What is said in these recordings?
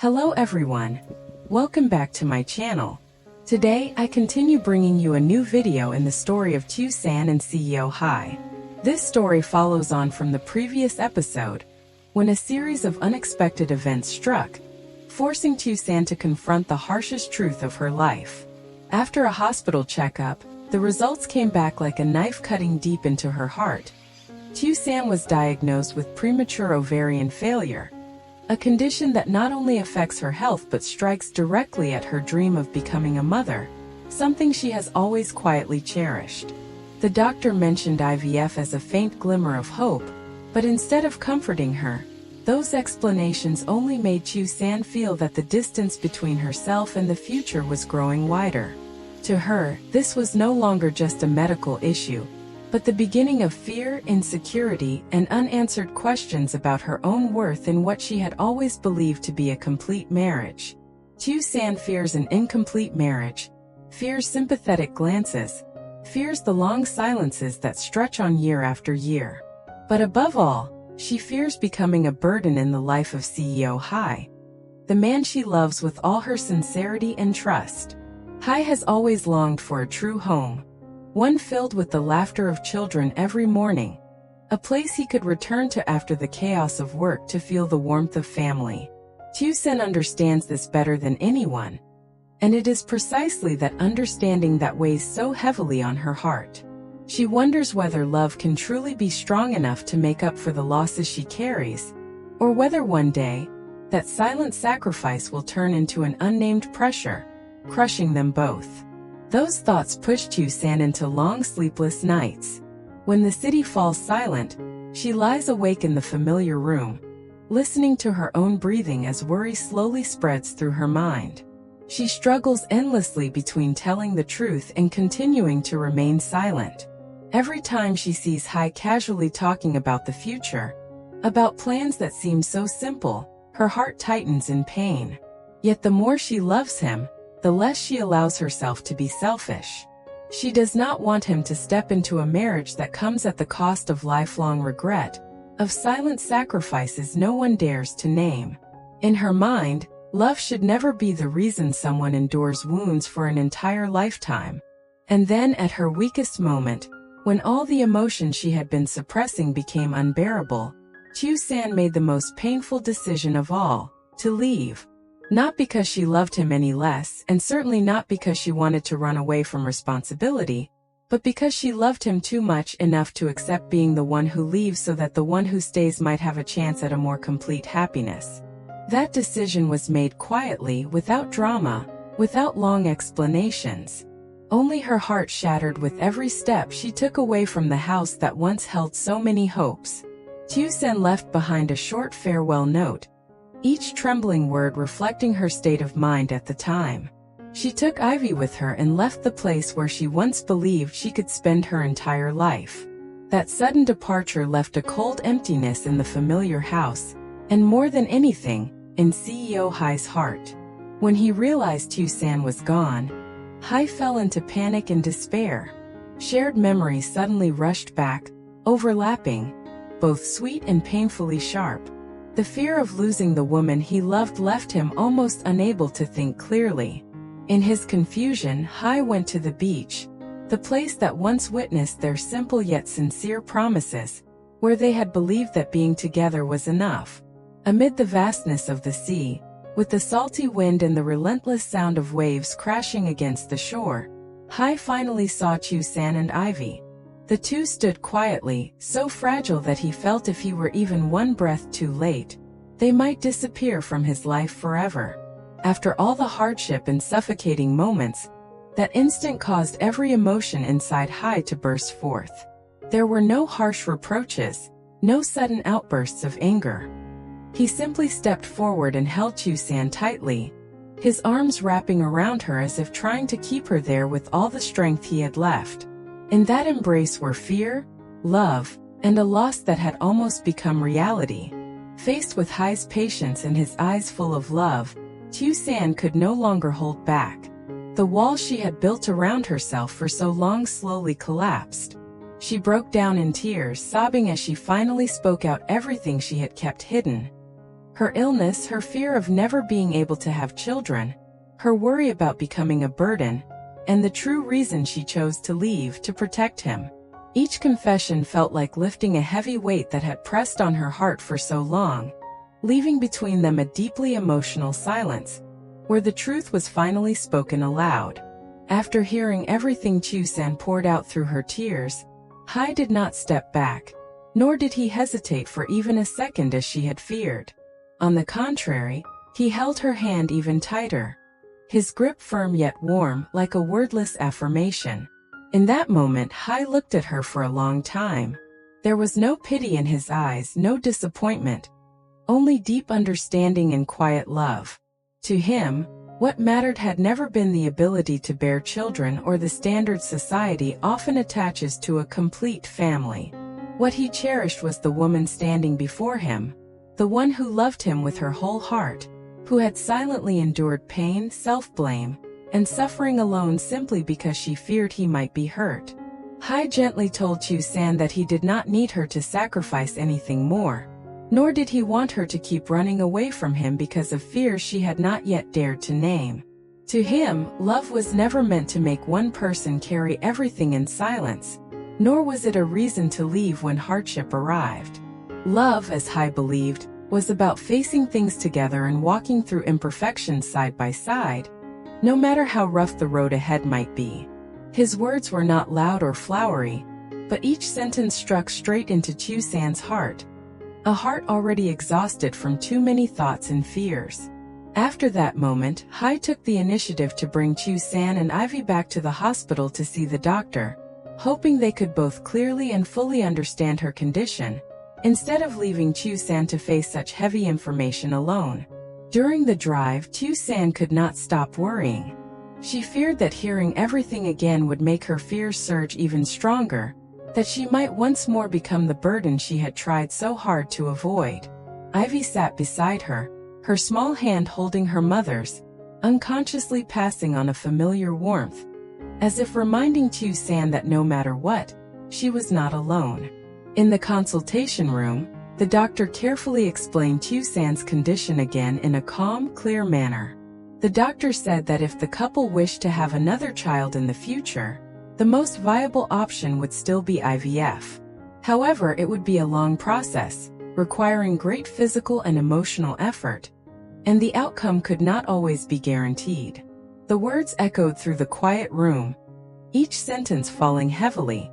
Hello everyone. Welcome back to my channel. Today I continue bringing you a new video in the story of Tiểu San and CEO Hoai. This story follows on from the previous episode, when a series of unexpected events struck, forcing Tiểu San to confront the harshest truth of her life. After a hospital checkup, the results came back like a knife cutting deep into her heart. Tiểu San was diagnosed with premature ovarian failure, a condition that not only affects her health but strikes directly at her dream of becoming a mother, something she has always quietly cherished. The doctor mentioned IVF as a faint glimmer of hope, but instead of comforting her, those explanations only made Tiểu San feel that the distance between herself and the future was growing wider. To her, this was no longer just a medical issue, but the beginning of fear, insecurity, and unanswered questions about her own worth in what she had always believed to be a complete marriage. Tiểu San fears an incomplete marriage, fears sympathetic glances, fears the long silences that stretch on year after year. But above all, she fears becoming a burden in the life of CEO Hoai, the man she loves with all her sincerity and trust. Hoai has always longed for a true home, one filled with the laughter of children every morning, a place he could return to after the chaos of work to feel the warmth of family. Tiểu San understands this better than anyone, and it is precisely that understanding that weighs so heavily on her heart. She wonders whether love can truly be strong enough to make up for the losses she carries, or whether one day, that silent sacrifice will turn into an unnamed pressure, crushing them both. Those thoughts push Tiểu San into long sleepless nights. When the city falls silent, she lies awake in the familiar room, listening to her own breathing as worry slowly spreads through her mind. She struggles endlessly between telling the truth and continuing to remain silent. Every time she sees Hoai casually talking about the future, about plans that seem so simple, her heart tightens in pain. Yet the more she loves him, the less she allows herself to be selfish. She does not want him to step into a marriage that comes at the cost of lifelong regret, of silent sacrifices no one dares to name. In her mind, love should never be the reason someone endures wounds for an entire lifetime. And then at her weakest moment, when all the emotion she had been suppressing became unbearable, Tiểu San made the most painful decision of all, to leave. Not because she loved him any less, and certainly not because she wanted to run away from responsibility, but because she loved him too much enough to accept being the one who leaves so that the one who stays might have a chance at a more complete happiness. That decision was made quietly, without drama, without long explanations. Only her heart shattered with every step she took away from the house that once held so many hopes. Tiểu San left behind a short farewell note, each trembling word reflecting her state of mind at the time. She took Ivy with her and left the place where she once believed she could spend her entire life. That sudden departure left a cold emptiness in the familiar house, and more than anything, in CEO Hoai's heart. When he realized Tiểu San was gone, Hoai fell into panic and despair. Shared memories suddenly rushed back, overlapping, both sweet and painfully sharp. The fear of losing the woman he loved left him almost unable to think clearly. In his confusion, Hoai went to the beach, the place that once witnessed their simple yet sincere promises, where they had believed that being together was enough. Amid the vastness of the sea, with the salty wind and the relentless sound of waves crashing against the shore, Hoai finally saw Tiểu San and Ivy. The two stood quietly, so fragile that he felt if he were even one breath too late, they might disappear from his life forever. After all the hardship and suffocating moments, that instant caused every emotion inside Hoai to burst forth. There were no harsh reproaches, no sudden outbursts of anger. He simply stepped forward and held Tiểu San tightly, his arms wrapping around her as if trying to keep her there with all the strength he had left. In that embrace were fear, love, and a loss that had almost become reality. Faced with Hoai's patience and his eyes full of love, Tiểu San could no longer hold back. The wall she had built around herself for so long slowly collapsed. She broke down in tears, sobbing as she finally spoke out everything she had kept hidden. Her illness, her fear of never being able to have children, her worry about becoming a burden, and the true reason she chose to leave to protect him. Each confession felt like lifting a heavy weight that had pressed on her heart for so long, leaving between them a deeply emotional silence, where the truth was finally spoken aloud. After hearing everything Tieu San poured out through her tears, Hai did not step back, nor did he hesitate for even a second as she had feared. On the contrary, he held her hand even tighter, his grip firm yet warm, like a wordless affirmation. In that moment, Hai looked at her for a long time. There was no pity in his eyes, no disappointment, only deep understanding and quiet love. To him, what mattered had never been the ability to bear children or the standards society often attaches to a complete family. What he cherished was the woman standing before him, the one who loved him with her whole heart, who had silently endured pain, self-blame, and suffering alone simply because she feared he might be hurt. Hai gently told Tieu San that he did not need her to sacrifice anything more, nor did he want her to keep running away from him because of fears she had not yet dared to name. To him, love was never meant to make one person carry everything in silence, nor was it a reason to leave when hardship arrived. Love, as Hai believed, was about facing things together and walking through imperfections side by side, no matter how rough the road ahead might be. His words were not loud or flowery, but each sentence struck straight into Tieu San's heart, a heart already exhausted from too many thoughts and fears. After that moment, Hai took the initiative to bring Tieu San and Ivy back to the hospital to see the doctor, hoping they could both clearly and fully understand her condition, instead of leaving Tieu San to face such heavy information alone. During the drive, Tieu San could not stop worrying. She feared that hearing everything again would make her fears surge even stronger, that she might once more become the burden she had tried so hard to avoid. Ivy sat beside her, her small hand holding her mother's, unconsciously passing on a familiar warmth, as if reminding Tieu San that no matter what, she was not alone. In the consultation room, the doctor carefully explained Tieu San's condition again in a calm, clear manner. The doctor said that if the couple wished to have another child in the future, the most viable option would still be IVF. However, it would be a long process, requiring great physical and emotional effort, and the outcome could not always be guaranteed. The words echoed through the quiet room, each sentence falling heavily,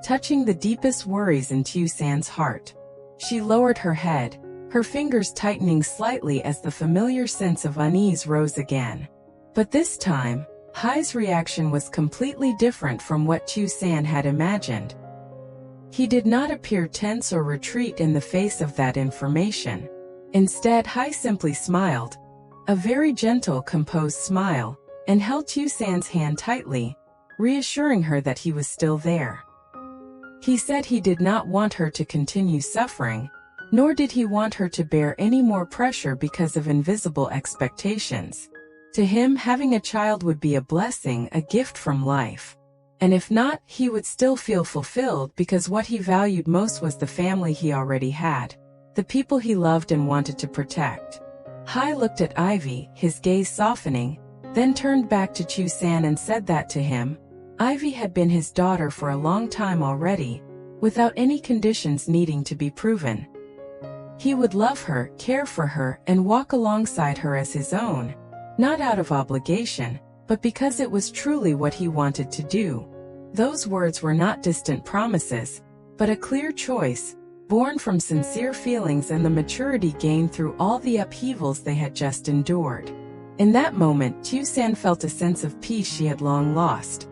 touching the deepest worries in Tieu San's heart. She lowered her head, her fingers tightening slightly as the familiar sense of unease rose again. But this time, Hai's reaction was completely different from what Tieu San had imagined. He did not appear tense or retreat in the face of that information. Instead, Hai simply smiled, a very gentle, composed smile, and held Tieu San's hand tightly, reassuring her that he was still there. He said he did not want her to continue suffering, nor did he want her to bear any more pressure because of invisible expectations. To him, having a child would be a blessing, a gift from life. And if not, he would still feel fulfilled because what he valued most was the family he already had, the people he loved and wanted to protect. Hai looked at Ivy, his gaze softening, then turned back to Tieu San and said that to him, Ivy had been his daughter for a long time already, without any conditions needing to be proven. He would love her, care for her, and walk alongside her as his own, not out of obligation, but because it was truly what he wanted to do. Those words were not distant promises, but a clear choice, born from sincere feelings and the maturity gained through all the upheavals they had just endured. In that moment, Tieu San felt a sense of peace she had long lost.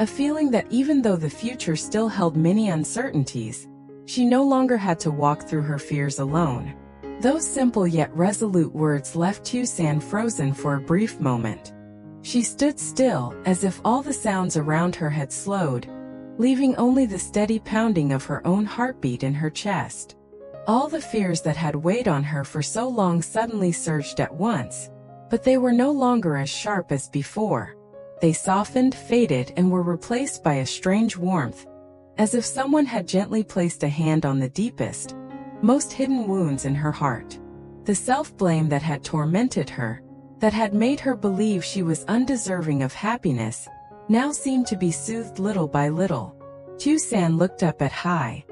A feeling that even though the future still held many uncertainties, she no longer had to walk through her fears alone. Those simple yet resolute words left Tieu San frozen for a brief moment. She stood still, as if all the sounds around her had slowed, leaving only the steady pounding of her own heartbeat in her chest. All the fears that had weighed on her for so long suddenly surged at once, but they were no longer as sharp as before. They softened, faded, and were replaced by a strange warmth, as if someone had gently placed a hand on the deepest, most hidden wounds in her heart. The self-blame that had tormented her, that had made her believe she was undeserving of happiness, now seemed to be soothed little by little. Tieu San looked up at Hai.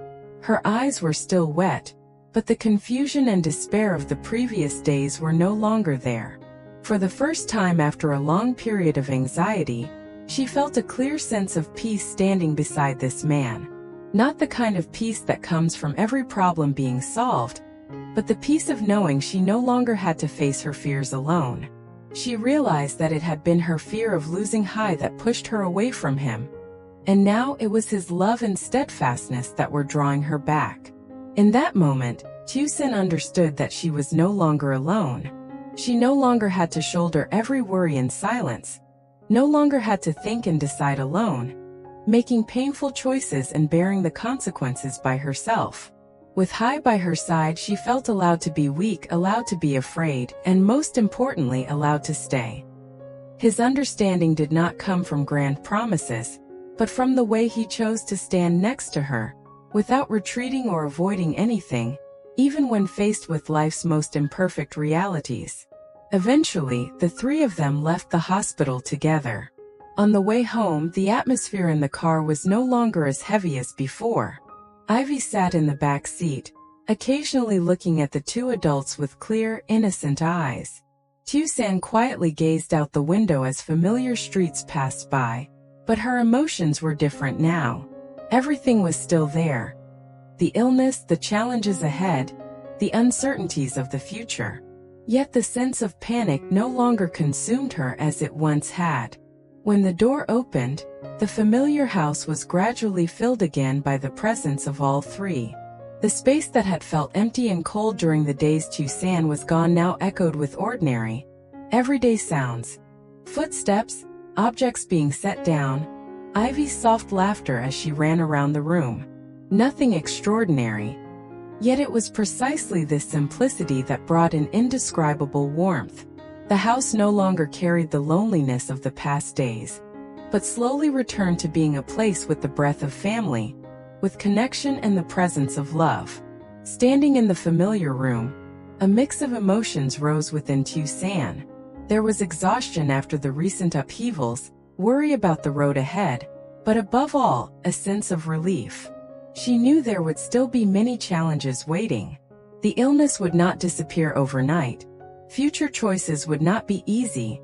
Her eyes were still wet, but the confusion and despair of the previous days were no longer there. For the first time after a long period of anxiety, she felt a clear sense of peace standing beside this man. Not the kind of peace that comes from every problem being solved, but the peace of knowing she no longer had to face her fears alone. She realized that it had been her fear of losing Hai that pushed her away from him, and now it was his love and steadfastness that were drawing her back. In that moment, Tieu San understood that she was no longer alone. She no longer had to shoulder every worry in silence, no longer had to think and decide alone, making painful choices and bearing the consequences by herself. With Hai by her side, she felt allowed to be weak, allowed to be afraid, and most importantly, allowed to stay. His understanding did not come from grand promises, but from the way he chose to stand next to her, without retreating or avoiding anything, even when faced with life's most imperfect realities. Eventually, the three of them left the hospital together. On the way home, the atmosphere in the car was no longer as heavy as before. Ivy sat in the back seat, occasionally looking at the two adults with clear, innocent eyes. Tieu San quietly gazed out the window as familiar streets passed by, but her emotions were different now. Everything was still there. The illness, the challenges ahead, the uncertainties of the future. Yet the sense of panic no longer consumed her as it once had. When the door opened, the familiar house was gradually filled again by the presence of all three. The space that had felt empty and cold during the days Tieu San was gone now echoed with ordinary, everyday sounds. Footsteps, objects being set down, Ivy's soft laughter as she ran around the room. Nothing extraordinary. Yet it was precisely this simplicity that brought an indescribable warmth. The house no longer carried the loneliness of the past days, but slowly returned to being a place with the breath of family, with connection and the presence of love. Standing in the familiar room, a mix of emotions rose within Tieu San. There was exhaustion after the recent upheavals, worry about the road ahead, but above all, a sense of relief. She knew there would still be many challenges waiting. The illness would not disappear overnight. Future choices would not be easy,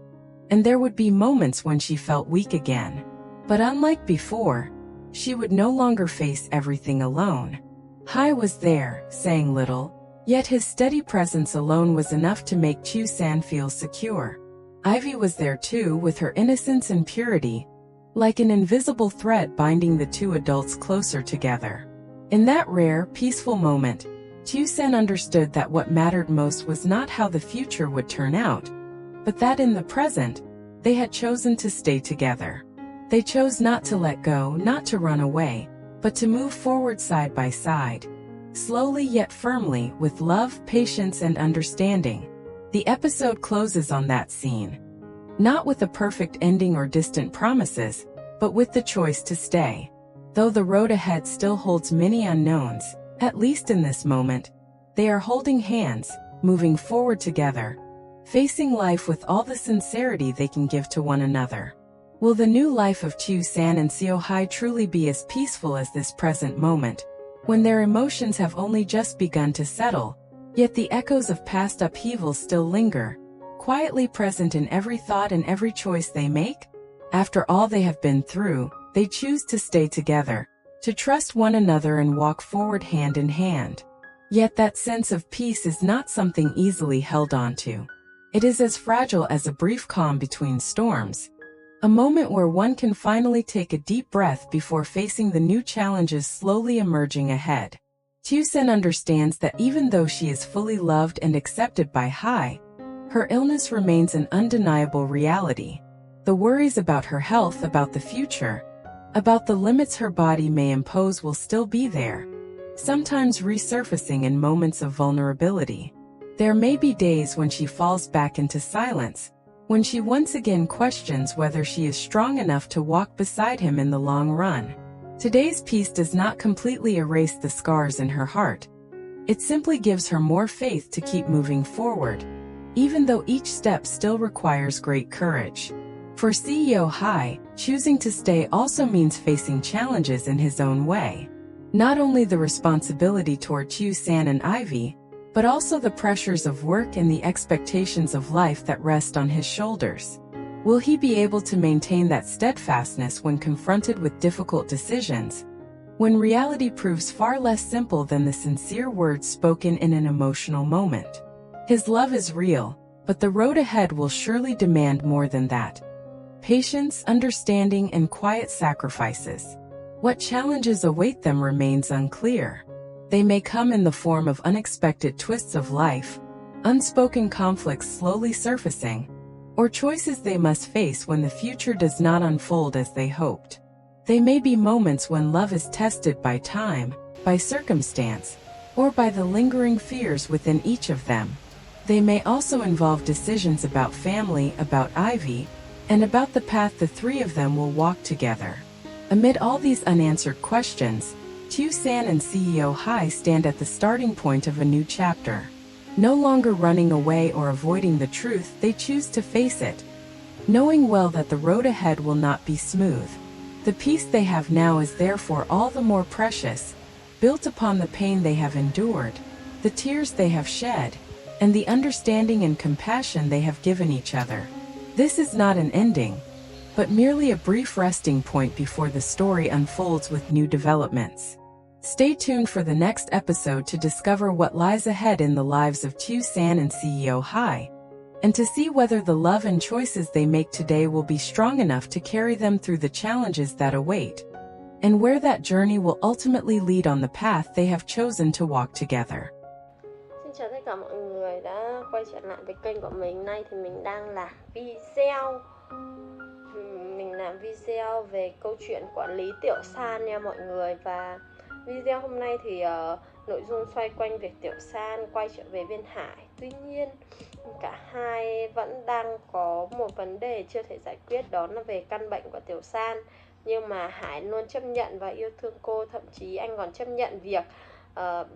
and there would be moments when she felt weak again. But unlike before, she would no longer face everything alone. Hai was there, saying little, yet his steady presence alone was enough to make Tieu San feel secure. Ivy was there too, with her innocence and purity, like an invisible thread binding the two adults closer together. In that rare, peaceful moment, Tieu San understood that what mattered most was not how the future would turn out, but that in the present, they had chosen to stay together. They chose not to let go, not to run away, but to move forward side by side, slowly yet firmly, with love, patience, and understanding. The episode closes on that scene. Not with a perfect ending or distant promises, but with the choice to stay. Though the road ahead still holds many unknowns, at least in this moment, they are holding hands, moving forward together, facing life with all the sincerity they can give to one another. Will the new life of Tieu San and Seo Hai truly be as peaceful as this present moment, when their emotions have only just begun to settle, yet the echoes of past upheavals still linger, quietly present in every thought and every choice they make? After all they have been through, they choose to stay together, to trust one another and walk forward hand in hand. Yet that sense of peace is not something easily held onto. It is as fragile as a brief calm between storms, a moment where one can finally take a deep breath before facing the new challenges slowly emerging ahead. Tieu San understands that even though she is fully loved and accepted by Hai, her illness remains an undeniable reality. The worries about her health, about the future, about the limits her body may impose will still be there, sometimes resurfacing in moments of vulnerability. There may be days when she falls back into silence, when she once again questions whether she is strong enough to walk beside him in the long run. Today's peace does not completely erase the scars in her heart, It simply gives her more faith to keep moving forward, even though each step still requires great courage. For CEO Hoai, choosing to stay also means facing challenges in his own way. Not only the responsibility toward Tiểu San and Ivy, but also the pressures of work and the expectations of life that rest on his shoulders. Will he be able to maintain that steadfastness when confronted with difficult decisions, when reality proves far less simple than the sincere words spoken in an emotional moment? His love is real, but the road ahead will surely demand more than that. Patience, understanding, and quiet sacrifices. What challenges await them remains unclear. They may come in the form of unexpected twists of life, unspoken conflicts slowly surfacing, or choices they must face when the future does not unfold as they hoped. They may be moments when love is tested by time, by circumstance, or by the lingering fears within each of them. They may also involve decisions about family, about Ivy, and about the path the three of them will walk together. Amid all these unanswered questions, Tiểu San and CEO Hoai stand at the starting point of a new chapter. No longer running away or avoiding the truth, they choose to face it, knowing well that the road ahead will not be smooth. The peace they have now is therefore all the more precious, built upon the pain they have endured, the tears they have shed, and the understanding and compassion they have given each other. This is not an ending, but merely a brief resting point before the story unfolds with new developments. Stay tuned for the next episode to discover what lies ahead in the lives of Tiểu San and CEO Hoai, and to see whether the love and choices they make today will be strong enough to carry them through the challenges that await, and where that journey will ultimately lead on the path they have chosen to walk together. Xin chào tất cả mọi người đã quay trở lại với kênh của mình. Nay thì mình đang làm video về câu chuyện quản lý Tiểu San nha mọi người. Và video hôm nay thì nội dung xoay quanh việc Tiểu San quay trở về bên Hải. Tuy nhiên cả hai vẫn đang có một vấn đề chưa thể giải quyết, đó là về căn bệnh của Tiểu San. Nhưng mà Hải luôn chấp nhận và yêu thương cô. Thậm chí anh còn chấp nhận việc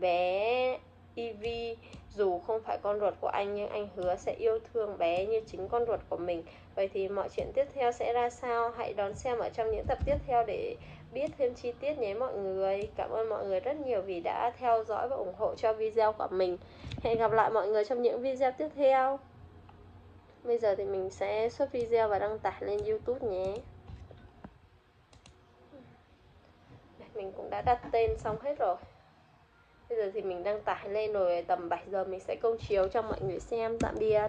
bé Ivy dù không phải con ruột của anh, nhưng anh hứa sẽ yêu thương bé như chính con ruột của mình. Vậy thì mọi chuyện tiếp theo sẽ ra sao? Hãy đón xem ở trong những tập tiếp theo để biết thêm chi tiết nhé mọi người. Cảm ơn mọi người rất nhiều vì đã theo dõi và ủng hộ cho video của mình. Hẹn gặp lại mọi người trong những video tiếp theo. Bây giờ thì mình sẽ xuất video và đăng tải lên YouTube nhé. Mình cũng đã đặt tên xong hết rồi. Bây giờ thì mình đăng tải lên rồi, tầm 7 giờ mình sẽ công chiếu cho mọi người xem. Tạm biệt.